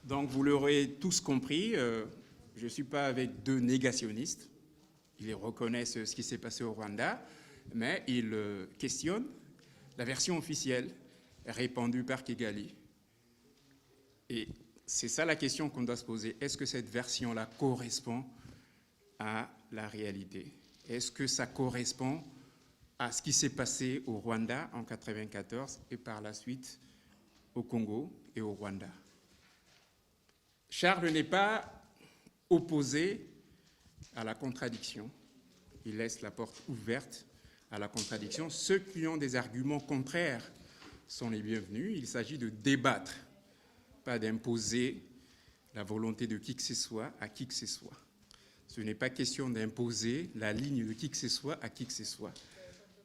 Donc, vous l'aurez tous compris, je ne suis pas avec deux négationnistes. Ils reconnaissent ce qui s'est passé au Rwanda, mais ils questionnent la version officielle répandue par Kigali. Et c'est ça la question qu'on doit se poser. Est-ce que cette version-là correspond à la réalité? Est-ce que ça correspond à ce qui s'est passé au Rwanda en 1994 et par la suite au Congo et au Rwanda? Charles n'est pas opposé à la contradiction. Il laisse la porte ouverte à la contradiction. Ceux qui ont des arguments contraires sont les bienvenus. Il s'agit de débattre, pas d'imposer la volonté de qui que ce soit à qui que ce soit. Ce n'est pas question d'imposer la ligne de qui que ce soit à qui que ce soit.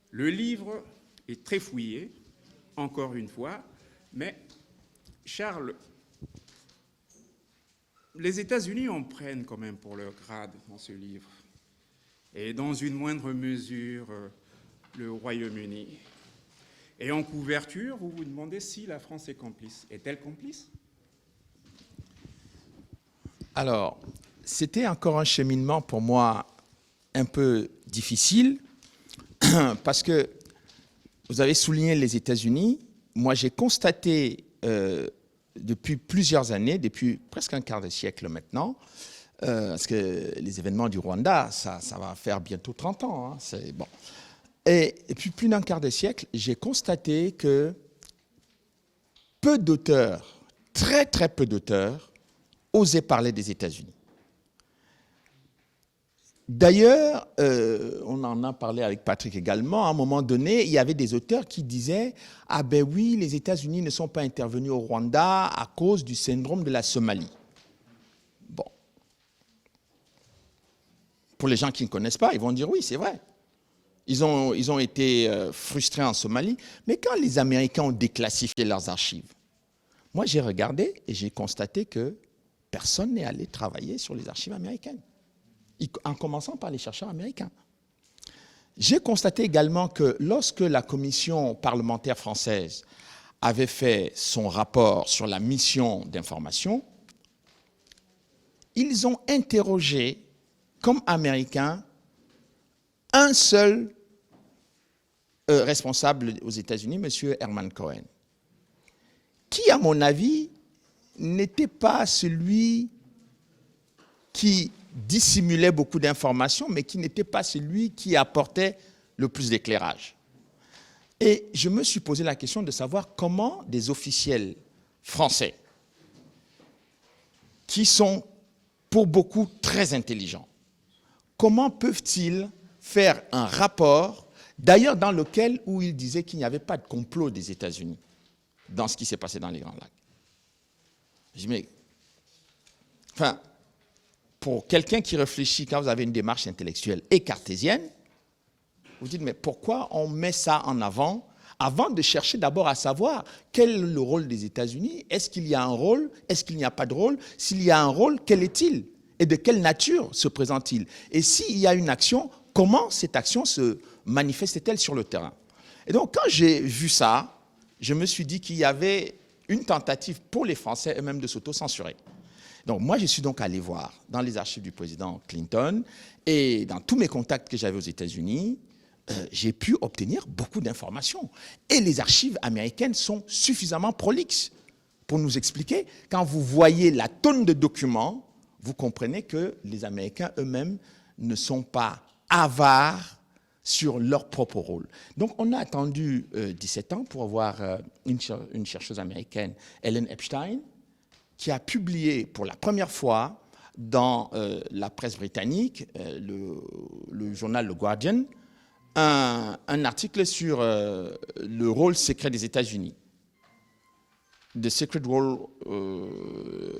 Le livre est très fouillé, encore une fois, mais Charles, les États-Unis en prennent quand même pour leur grade dans ce livre. Et dans une moindre mesure, le Royaume-Uni. Et en couverture, vous vous demandez si la France est complice. Est-elle complice? Alors, c'était encore un cheminement pour moi un peu difficile, parce que vous avez souligné les États-Unis. Moi, j'ai constaté depuis plusieurs années, depuis presque un quart de siècle maintenant, parce que les événements du Rwanda, ça va faire bientôt 30 ans. Hein, c'est bon. Et depuis plus d'un quart de siècle, j'ai constaté que peu d'auteurs, très très peu d'auteurs, osaient parler des États-Unis. D'ailleurs, on en a parlé avec Patrick également, à un moment donné, il y avait des auteurs qui disaient « Ah ben oui, les États-Unis ne sont pas intervenus au Rwanda à cause du syndrome de la Somalie. » Bon. Pour les gens qui ne connaissent pas, ils vont dire « Oui, c'est vrai. Ils ont été frustrés en Somalie. » Mais quand les Américains ont déclassifié leurs archives, moi j'ai regardé et j'ai constaté que personne n'est allé travailler sur les archives américaines, en commençant par les chercheurs américains. J'ai constaté également que lorsque la commission parlementaire française avait fait son rapport sur la mission d'information, ils ont interrogé, comme Américains, un seul responsable aux États-Unis, M. Herman Cohen, qui, à mon avis, n'était pas celui qui dissimulait beaucoup d'informations, mais qui n'était pas celui qui apportait le plus d'éclairage. Et je me suis posé la question de savoir comment des officiels français, qui sont pour beaucoup très intelligents, comment peuvent-ils faire un rapport, d'ailleurs dans lequel où ils disaient qu'il n'y avait pas de complot des États-Unis dans ce qui s'est passé dans les Grands Lacs. Je dis, mais, enfin, pour quelqu'un qui réfléchit, quand vous avez une démarche intellectuelle et cartésienne, vous dites, mais pourquoi on met ça en avant de chercher d'abord à savoir quel est le rôle des États-Unis? Est-ce qu'il y a un rôle? Est-ce qu'il n'y a pas de rôle? S'il y a un rôle, quel est-il? Et de quelle nature se présente-t-il? Et s'il y a une action, comment cette action se manifeste-t-elle sur le terrain? Et donc, quand j'ai vu ça, je me suis dit qu'il y avait une tentative pour les Français eux-mêmes de s'auto-censurer. Donc, moi, je suis donc allé voir dans les archives du président Clinton et dans tous mes contacts que j'avais aux États-Unis, j'ai pu obtenir beaucoup d'informations. Et les archives américaines sont suffisamment prolixes pour nous expliquer. Quand vous voyez la tonne de documents, vous comprenez que les Américains eux-mêmes ne sont pas avares sur leur propre rôle. Donc, on a attendu 17 ans pour avoir une chercheuse américaine, Ellen Epstein, qui a publié pour la première fois dans la presse britannique, le journal The Guardian, un article sur le rôle secret des États-Unis. The Secret Role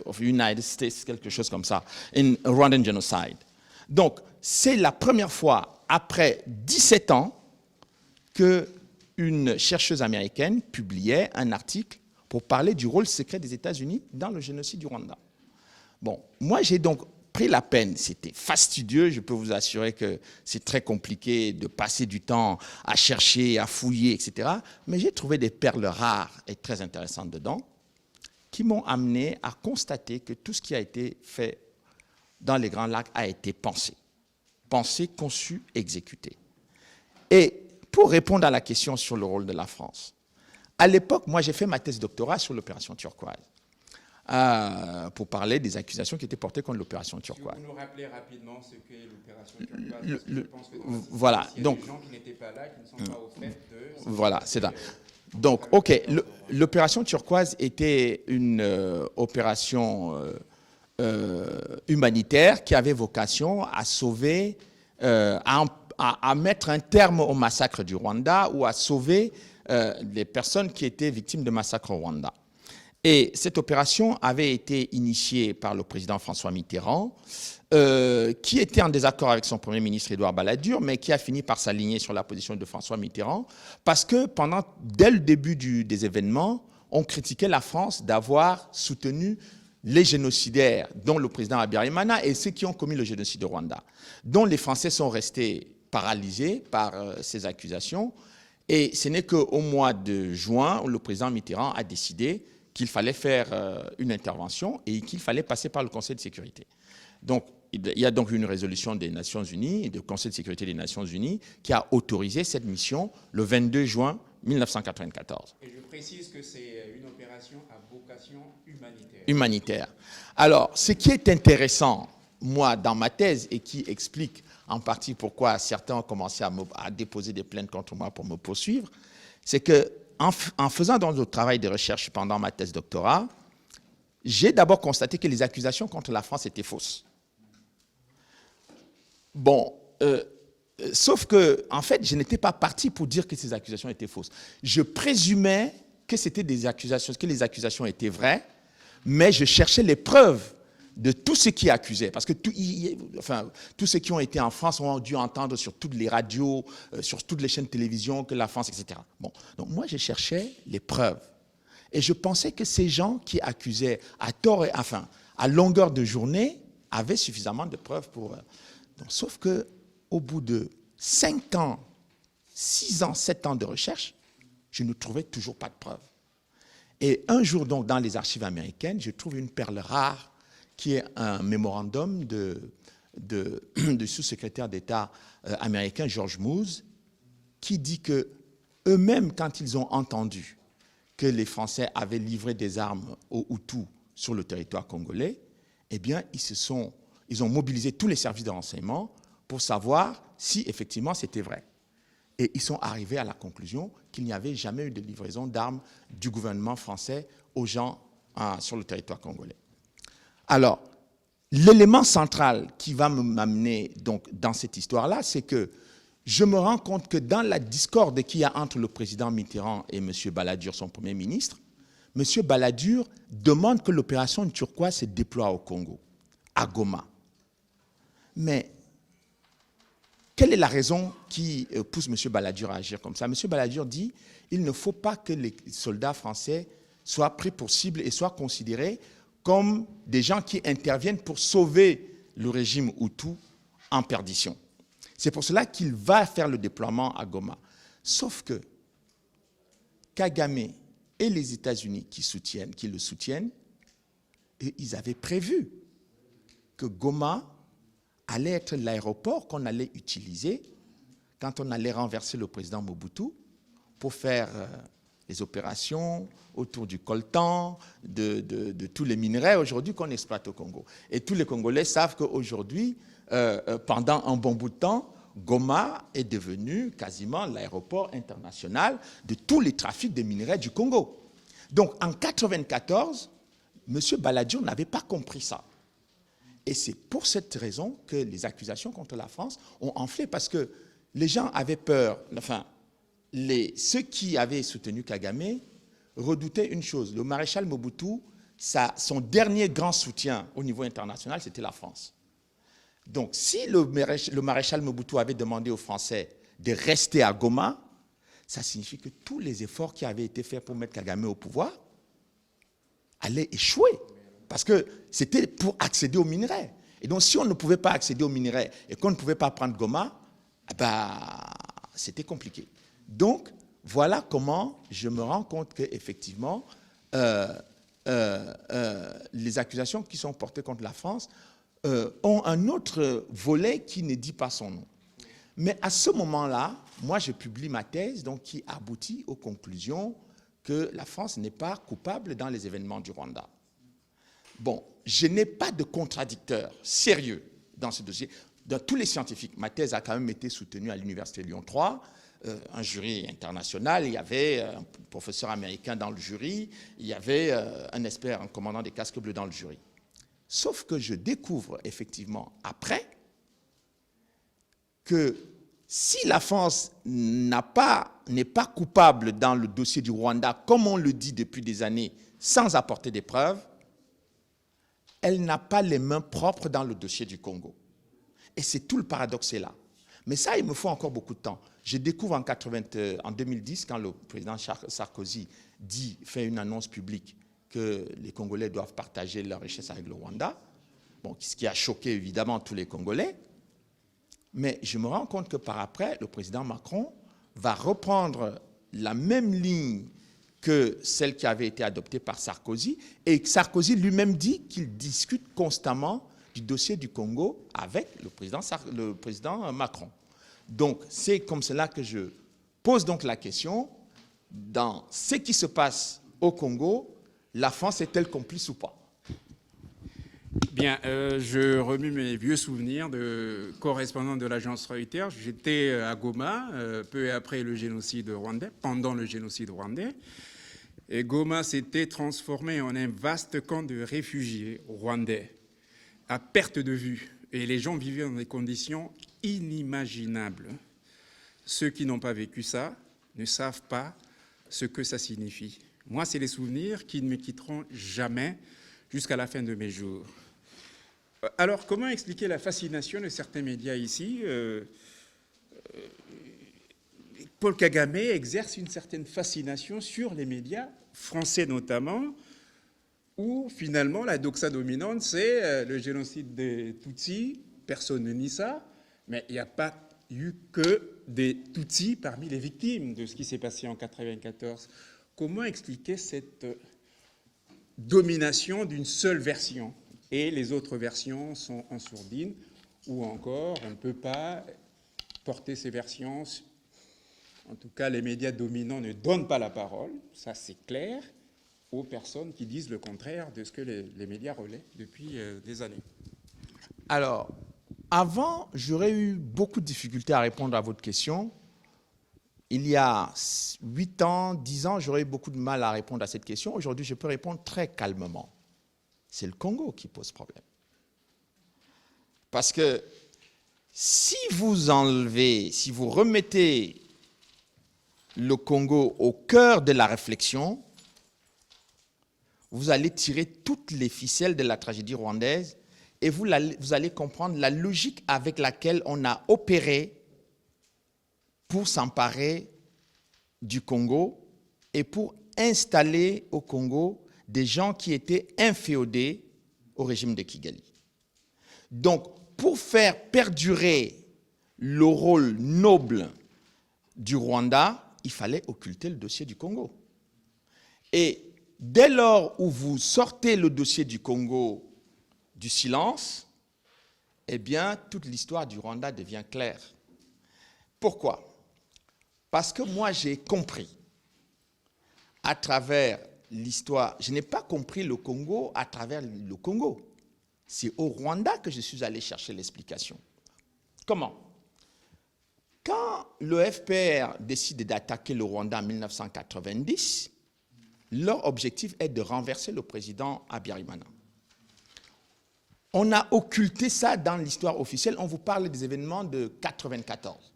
of the United States, quelque chose comme ça, in Rwandan Genocide. Donc, c'est la première fois, après 17 ans, qu'une chercheuse américaine publiait un article pour parler du rôle secret des États-Unis dans le génocide du Rwanda. Bon, moi j'ai donc pris la peine, c'était fastidieux, je peux vous assurer que c'est très compliqué de passer du temps à chercher, à fouiller, etc. Mais j'ai trouvé des perles rares et très intéressantes dedans. qui m'ont amené à constater que tout ce qui a été fait dans les Grands Lacs a été pensé. Pensé, conçu, exécuté. Et pour répondre à la question sur le rôle de la France, à l'époque, moi, j'ai fait ma thèse doctorat sur l'opération turquoise, pour parler des accusations qui étaient portées contre l'opération turquoise. Si vous nous rappelez rapidement ce qu'est l'opération turquoise, Le, je pense que dans voilà, il y a donc, des gens qui n'étaient pas là, qui ne sont pas au fait de... Voilà, c'est ça. Donc, OK, l'opération turquoise était une opération humanitaire qui avait vocation à sauver, à mettre un terme au massacre du Rwanda ou à sauver les personnes qui étaient victimes de massacres au Rwanda. Et cette opération avait été initiée par le président François Mitterrand, qui était en désaccord avec son premier ministre Édouard Balladur, mais qui a fini par s'aligner sur la position de François Mitterrand, parce que dès le début des événements, on critiquait la France d'avoir soutenu les génocidaires, dont le président Habyarimana, et ceux qui ont commis le génocide au Rwanda, dont les Français sont restés paralysés par ces accusations. Et ce n'est qu'au mois de juin où le président Mitterrand a décidé qu'il fallait faire une intervention et qu'il fallait passer par le Conseil de sécurité. Donc, il y a donc une résolution des Nations Unies, du Conseil de sécurité des Nations Unies, qui a autorisé cette mission le 22 juin 1994. Et je précise que c'est une opération à vocation humanitaire. Humanitaire. Alors, ce qui est intéressant, moi, dans ma thèse, et qui explique en partie pourquoi certains ont commencé à déposer des plaintes contre moi pour me poursuivre, c'est que en faisant donc le travail de recherche pendant ma thèse doctorat, j'ai d'abord constaté que les accusations contre la France étaient fausses. Bon, sauf que, en fait, je n'étais pas parti pour dire que ces accusations étaient fausses. Je présumais que c'était des accusations, que les accusations étaient vraies, mais je cherchais les preuves de tout ce qui accusait. Parce que tous ceux qui ont été en France ont dû entendre sur toutes les radios, sur toutes les chaînes de télévision que la France, etc. Bon, donc moi, je cherchais les preuves. Et je pensais que ces gens qui accusaient à tort et à longueur de journée avaient suffisamment de preuves pour... sauf qu'au bout de 5 ans, 6 ans, 7 ans de recherche, je ne trouvais toujours pas de preuves. Et un jour, donc, dans les archives américaines, je trouve une perle rare qui est un mémorandum du sous-secrétaire d'État américain George Moose, qui dit que eux-mêmes, quand ils ont entendu que les Français avaient livré des armes aux Hutus sur le territoire congolais, eh bien, ils ont mobilisé tous les services de renseignement pour savoir si effectivement c'était vrai. Et ils sont arrivés à la conclusion qu'il n'y avait jamais eu de livraison d'armes du gouvernement français aux gens sur le territoire congolais. Alors, l'élément central qui va m'amener donc dans cette histoire-là, c'est que je me rends compte que dans la discorde qu'il y a entre le président Mitterrand et M. Balladur, son premier ministre, M. Balladur demande que l'opération turquoise se déploie au Congo, à Goma. Mais quelle est la raison qui pousse M. Balladur à agir comme ça? M. Balladur dit qu'il ne faut pas que les soldats français soient pris pour cible et soient considérés comme des gens qui interviennent pour sauver le régime Hutu en perdition. C'est pour cela qu'il va faire le déploiement à Goma. Sauf que Kagame et les États-Unis qui le soutiennent, et ils avaient prévu que Goma allait être l'aéroport qu'on allait utiliser quand on allait renverser le président Mobutu pour faire les opérations autour du coltan, de tous les minerais aujourd'hui qu'on exploite au Congo. Et tous les Congolais savent qu'aujourd'hui, pendant un bon bout de temps, Goma est devenu quasiment l'aéroport international de tous les trafics de minerais du Congo. Donc en 1994, M. Balladur n'avait pas compris ça. Et c'est pour cette raison que les accusations contre la France ont enflé, parce que les gens avaient peur, ceux qui avaient soutenu Kagame redoutaient une chose. Le maréchal Mobutu, son dernier grand soutien au niveau international, c'était la France. Donc, si le maréchal Mobutu avait demandé aux Français de rester à Goma, ça signifie que tous les efforts qui avaient été faits pour mettre Kagame au pouvoir allaient échouer. Parce que c'était pour accéder aux minerais. Et donc, si on ne pouvait pas accéder aux minerais et qu'on ne pouvait pas prendre Goma, c'était compliqué. Donc, voilà comment je me rends compte qu'effectivement, les accusations qui sont portées contre la France ont un autre volet qui ne dit pas son nom. Mais à ce moment-là, moi, je publie ma thèse donc, qui aboutit aux conclusions que la France n'est pas coupable dans les événements du Rwanda. Bon, je n'ai pas de contradicteur sérieux dans ce dossier. Dans tous les scientifiques, ma thèse a quand même été soutenue à l'Université Lyon 3, un jury international, il y avait un professeur américain dans le jury, il y avait un expert, un commandant des casques bleus dans le jury. Sauf que je découvre effectivement après que si la France n'est pas coupable dans le dossier du Rwanda, comme on le dit depuis des années, sans apporter des preuves, elle n'a pas les mains propres dans le dossier du Congo. Et c'est tout le paradoxe est là. Mais ça, il me faut encore beaucoup de temps. Je découvre en 2010, quand le président Sarkozy fait une annonce publique que les Congolais doivent partager leur richesse avec le Rwanda, bon, ce qui a choqué évidemment tous les Congolais. Mais je me rends compte que par après, le président Macron va reprendre la même ligne que celle qui avait été adoptée par Sarkozy. Et Sarkozy lui-même dit qu'il discute constamment du dossier du Congo avec le président Macron. Donc, c'est comme cela que je pose donc la question, dans ce qui se passe au Congo, la France est-elle complice ou pas? Bien, je remue mes vieux souvenirs de correspondant de l'agence Reuters. J'étais à Goma, peu après le génocide rwandais, pendant le génocide rwandais. Et Goma s'était transformé en un vaste camp de réfugiés rwandais, à perte de vue. Et les gens vivaient dans des conditions inimaginables. Ceux qui n'ont pas vécu ça ne savent pas ce que ça signifie. Moi, c'est les souvenirs qui ne me quitteront jamais jusqu'à la fin de mes jours. Alors, comment expliquer la fascination de certains médias ici? Paul Kagame exerce une certaine fascination sur les médias, français notamment, où finalement la doxa dominante, c'est le génocide des Tutsis. Personne ne nie ça, mais il n'y a pas eu que des Tutsis parmi les victimes de ce qui s'est passé en 1994. Comment expliquer cette domination d'une seule version et les autres versions sont en sourdine, ou encore on ne peut pas porter ces versions, en tout cas les médias dominants ne donnent pas la parole, ça c'est clair, aux personnes qui disent le contraire de ce que les médias relaient depuis des années. Alors, avant, j'aurais eu beaucoup de difficultés à répondre à votre question. Il y a 8 ans, 10 ans, j'aurais eu beaucoup de mal à répondre à cette question. Aujourd'hui, je peux répondre très calmement. C'est le Congo qui pose problème. Parce que si vous enlevez, si vous remettez le Congo au cœur de la réflexion, vous allez tirer toutes les ficelles de la tragédie rwandaise et vous allez comprendre la logique avec laquelle on a opéré pour s'emparer du Congo et pour installer au Congo des gens qui étaient inféodés au régime de Kigali. Donc, pour faire perdurer le rôle noble du Rwanda, il fallait occulter le dossier du Congo. Et dès lors où vous sortez le dossier du Congo du silence, eh bien, toute l'histoire du Rwanda devient claire. Pourquoi? Parce que moi, j'ai compris, à travers l'histoire, je n'ai pas compris le Congo à travers le Congo. C'est au Rwanda que je suis allé chercher l'explication. Comment? Quand le FPR décide d'attaquer le Rwanda en 1990, leur objectif est de renverser le président Habyarimana. On a occulté ça dans l'histoire officielle. On vous parle des événements de 1994.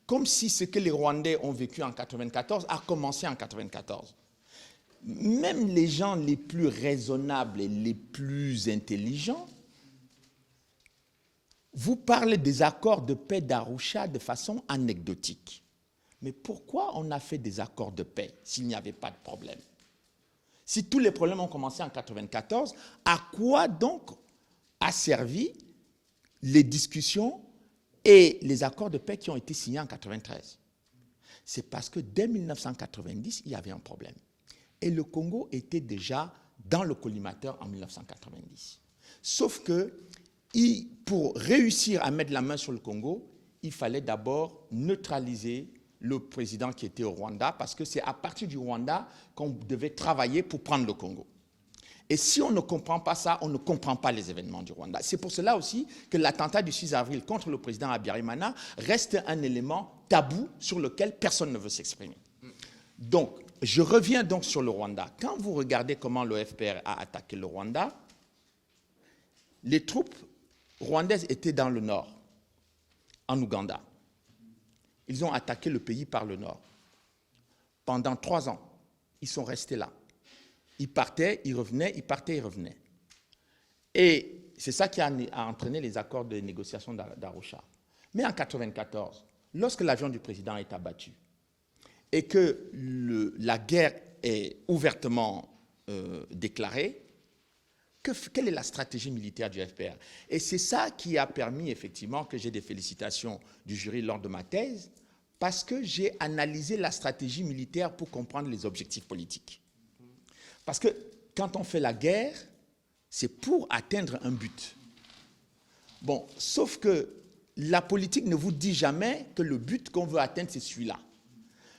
Comme si ce que les Rwandais ont vécu en 1994 a commencé en 1994. Même les gens les plus raisonnables et les plus intelligents vous parlent des accords de paix d'Arusha de façon anecdotique. Mais pourquoi on a fait des accords de paix s'il n'y avait pas de problème? Si tous les problèmes ont commencé en 1994, à quoi donc a servi les discussions et les accords de paix qui ont été signés en 1993? C'est parce que dès 1990, il y avait un problème. Et le Congo était déjà dans le collimateur en 1990. Sauf que pour réussir à mettre la main sur le Congo, il fallait d'abord neutraliser le président qui était au Rwanda, parce que c'est à partir du Rwanda qu'on devait travailler pour prendre le Congo. Et si on ne comprend pas ça, on ne comprend pas les événements du Rwanda. C'est pour cela aussi que l'attentat du 6 avril contre le président Habyarimana reste un élément tabou sur lequel personne ne veut s'exprimer. Donc, je reviens donc sur le Rwanda. Quand vous regardez comment le FPR a attaqué le Rwanda, les troupes rwandaises étaient dans le nord, en Ouganda. Ils ont attaqué le pays par le nord. Pendant 3 ans, ils sont restés là. Ils partaient, ils revenaient, ils partaient, ils revenaient. Et c'est ça qui a entraîné les accords de négociation d'Arusha. Mais en 1994, lorsque l'avion du président est abattu et que la guerre est ouvertement déclarée, quelle est la stratégie militaire du FPR? Et c'est ça qui a permis effectivement que j'ai des félicitations du jury lors de ma thèse, parce que j'ai analysé la stratégie militaire pour comprendre les objectifs politiques. Parce que quand on fait la guerre, c'est pour atteindre un but. Bon, sauf que la politique ne vous dit jamais que le but qu'on veut atteindre, c'est celui-là.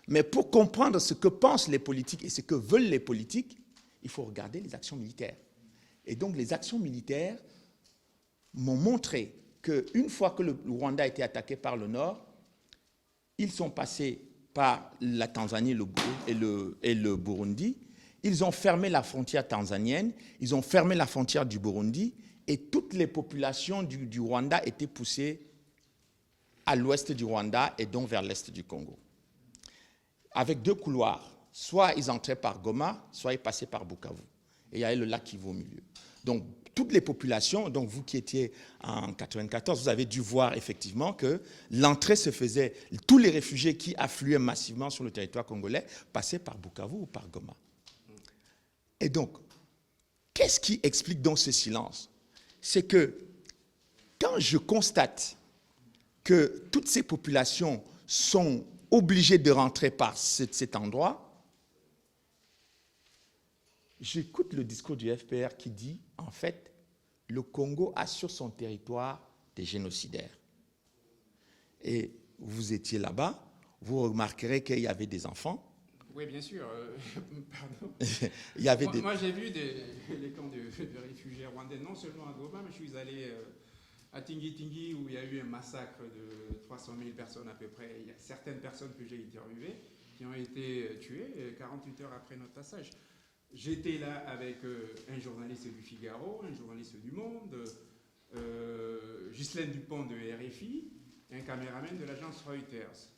Mais pour comprendre ce que pensent les politiques et ce que veulent les politiques, il faut regarder les actions militaires. Et donc, les actions militaires m'ont montré qu'une fois que le Rwanda a été attaqué par le Nord, ils sont passés par la Tanzanie et le Burundi. Ils ont fermé la frontière tanzanienne, ils ont fermé la frontière du Burundi, et toutes les populations du Rwanda étaient poussées à l'ouest du Rwanda et donc vers l'est du Congo. Avec 2 couloirs. Soit ils entraient par Goma, soit ils passaient par Bukavu. Et il y avait le lac Kivu au milieu. Donc, toutes les populations, donc vous qui étiez en 1994, vous avez dû voir effectivement que l'entrée se faisait, tous les réfugiés qui affluaient massivement sur le territoire congolais passaient par Bukavu ou par Goma. Et donc, qu'est-ce qui explique donc ce silence? C'est que quand je constate que toutes ces populations sont obligées de rentrer par cet endroit, j'écoute le discours du FPR qui dit, en fait, le Congo a sur son territoire des génocidaires. Et vous étiez là-bas, vous remarquerez qu'il y avait des enfants. Oui, bien sûr. Pardon. Il y avait moi j'ai vu les camps de réfugiés rwandais, non seulement à Goma, mais je suis allé à Tingi-Tingi, où il y a eu un massacre de 300 000 personnes à peu près. Il y a certaines personnes que j'ai interviewées qui ont été tuées 48 heures après notre passage. J'étais là avec un journaliste du Figaro, un journaliste du Monde, Ghislaine Dupont de RFI, et un caméraman de l'agence Reuters.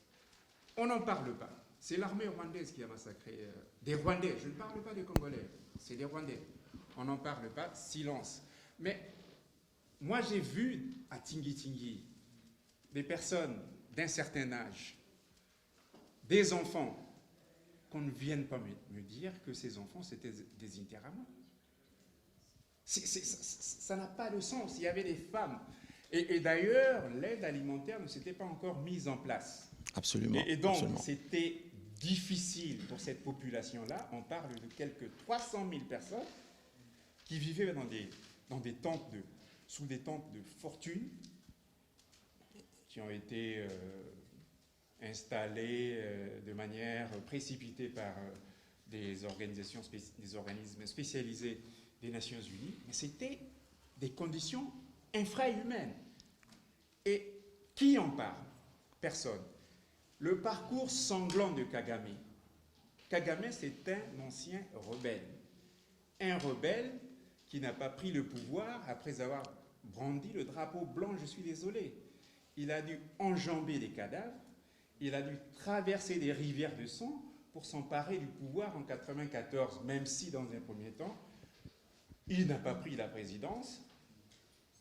On n'en parle pas. C'est l'armée rwandaise qui a massacré des Rwandais. Je ne parle pas des Congolais, c'est des Rwandais. On n'en parle pas, silence. Mais moi, j'ai vu à Tingi-Tingi des personnes d'un certain âge, des enfants, qu'on ne vienne pas me dire que ces enfants, c'était des Interahamwe. Ça n'a pas de sens. Il y avait des femmes. Et d'ailleurs, l'aide alimentaire ne s'était pas encore mise en place. Absolument. Et donc, absolument. c'était difficile pour cette population-là. On parle de quelques 300 000 personnes qui vivaient dans des tentes sous des tentes de fortune qui ont été installées de manière précipitée par des organismes spécialisés des Nations Unies. Mais c'était des conditions infrahumaines. Et qui en parle? Personne. Le parcours sanglant de Kagame. Kagame, c'est un ancien rebelle. Un rebelle qui n'a pas pris le pouvoir après avoir brandi le drapeau blanc, je suis désolé. Il a dû enjamber des cadavres, il a dû traverser des rivières de sang pour s'emparer du pouvoir en 1994, même si dans un premier temps, il n'a pas pris la présidence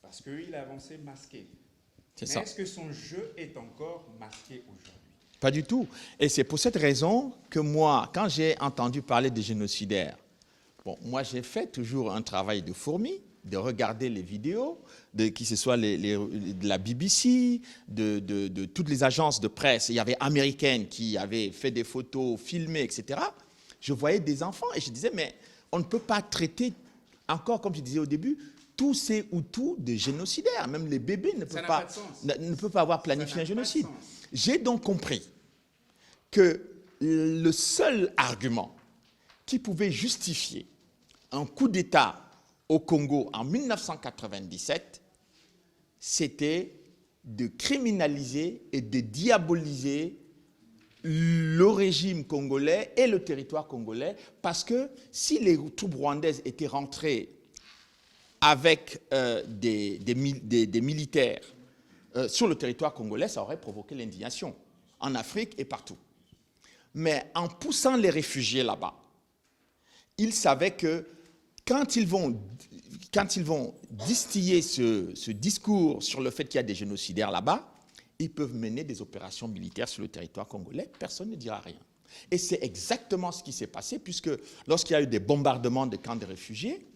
parce qu'il a avancé masqué. Mais est-ce que son jeu est encore masqué aujourd'hui? Pas du tout. Et c'est pour cette raison que moi, quand j'ai entendu parler des génocidaires, bon, moi j'ai fait toujours un travail de fourmi, de regarder les vidéos, que ce soit de la BBC, de toutes les agences de presse. Il y avait américaines qui avaient fait des photos, filmées, etc. Je voyais des enfants et je disais, mais on ne peut pas traiter encore, comme je disais au début, tous ces Hutus de génocidaires. Même les bébés ne peuvent pas avoir planifié un génocide. J'ai donc compris que le seul argument qui pouvait justifier un coup d'État au Congo en 1997, c'était de criminaliser et de diaboliser le régime congolais et le territoire congolais, parce que si les troupes rwandaises étaient rentrées avec des militaires sur le territoire congolais, ça aurait provoqué l'indignation en Afrique et partout. Mais en poussant les réfugiés là-bas, ils savaient que quand ils vont distiller ce discours sur le fait qu'il y a des génocidaires là-bas, ils peuvent mener des opérations militaires sur le territoire congolais, personne ne dira rien. Et c'est exactement ce qui s'est passé, puisque lorsqu'il y a eu des bombardements de camps de réfugiés,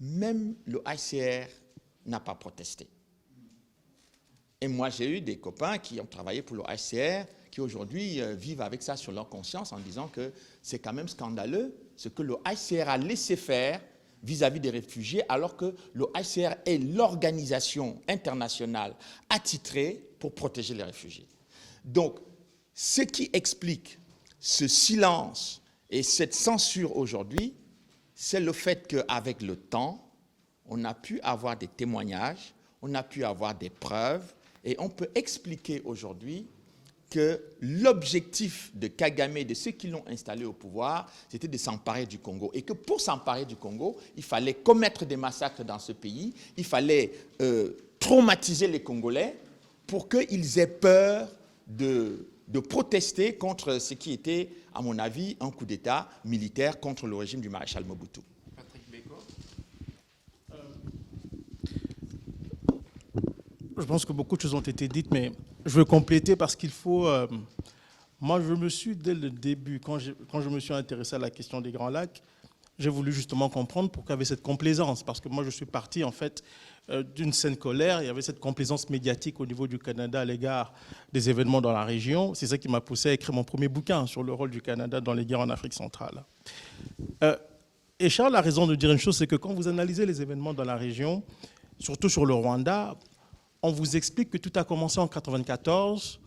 même le HCR n'a pas protesté. Et moi, j'ai eu des copains qui ont travaillé pour le HCR, qui aujourd'hui vivent avec ça sur leur conscience en disant que c'est quand même scandaleux ce que le HCR a laissé faire vis-à-vis des réfugiés, alors que le HCR est l'organisation internationale attitrée pour protéger les réfugiés. Donc, ce qui explique ce silence et cette censure aujourd'hui, c'est le fait qu'avec le temps, on a pu avoir des témoignages, on a pu avoir des preuves, et on peut expliquer aujourd'hui que l'objectif de Kagame et de ceux qui l'ont installé au pouvoir, c'était de s'emparer du Congo. Et que pour s'emparer du Congo, il fallait commettre des massacres dans ce pays, il fallait traumatiser les Congolais pour qu'ils aient peur de protester contre ce qui était, à mon avis, un coup d'État militaire contre le régime du maréchal Mobutu. Je pense que beaucoup de choses ont été dites, mais je veux compléter parce qu'il faut... moi, je me suis, dès le début, quand je me suis intéressé à la question des Grands Lacs, j'ai voulu justement comprendre pourquoi il y avait cette complaisance. Parce que moi, je suis parti, en fait, d'une saine colère. Il y avait cette complaisance médiatique au niveau du Canada à l'égard des événements dans la région. C'est ça qui m'a poussé à écrire mon premier bouquin sur le rôle du Canada dans les guerres en Afrique centrale. Et Charles a raison de dire une chose, c'est que quand vous analysez les événements dans la région, surtout sur le Rwanda, on vous explique que tout a commencé en 1994